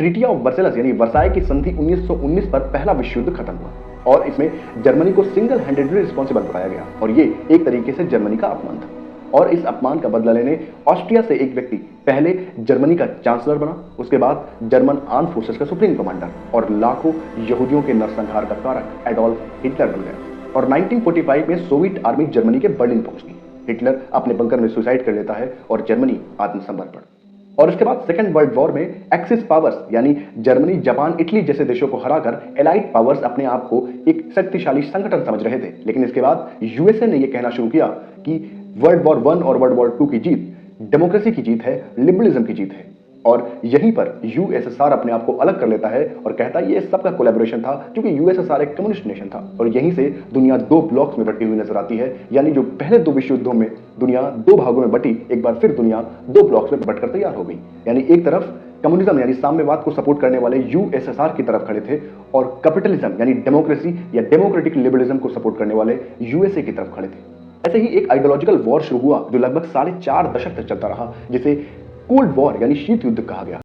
Treaty of वर्सेलस यानी Versailles की संधि 1919 पर पहला विश्व युद्ध खत्म हुआ और इसमें जर्मनी को सिंगल हैंडेडली रिस्पॉन्सिबल बताया गया और ये एक तरीके से जर्मनी का अपमान था। और इस अपमान का बदला लेने ऑस्ट्रिया से एक व्यक्ति पहले जर्मनी का चांसलर बना, उसके बाद जर्मन आर्म फोर्सेस का सुप्रीम कमांडर और लाखों यहूदियों के नरसंहार का कारक एडोल्फ हिटलर बन गया। और 1945 में सोवियत आर्मी जर्मनी के बर्लिन पहुंच गई। हिटलर अपने बंकर में सुसाइड कर लेता है और जर्मनी आत्मसमर्पण। और इसके बाद सेकेंड वर्ल्ड वॉर में एक्सिस पावर्स यानी जर्मनी, जापान, इटली जैसे देशों को हराकर एलाइड पावर्स अपने आप को एक शक्तिशाली संगठन समझ रहे थे। लेकिन इसके बाद यूएसए ने यह कहना शुरू किया कि वर्ल्ड वॉर 1 और वर्ल्ड वॉर 2 की जीत डेमोक्रेसी की जीत है, लिबरलिज्म की जीत है। और यहीं पर यूएसएसआर अपने आप को अलग कर लेता है और कहता है ये सबका कोलैबोरेशन था, क्योंकि यूएसएसआर एक कम्युनिस्ट नेशन था। और यहीं से दुनिया दो ब्लॉक्स में बटी हुई नजर आती है, यानी जो पहले दो विश्व युद्धों में दुनिया दो भागों में बटी, एक बार फिर दुनिया दो ब्लॉक्स में बटकर तैयार हो गई। यानी एक तरफ कम्युनिज्म यानी साम्यवाद को सपोर्ट करने वाले यूएसएसआर की तरफ खड़े थे और कैपिटलिज्म यानी डेमोक्रेसी या डेमोक्रेटिक लिबरलिज्म को सपोर्ट करने वाले यूएसए की तरफ खड़े थे। ऐसे ही एक आइडियोलॉजिकल वॉर शुरू हुआ जो लगभग 4.5 दशक तक चलता रहा, जिसे कोल्ड वॉर यानी शीत युद्ध कहा गया।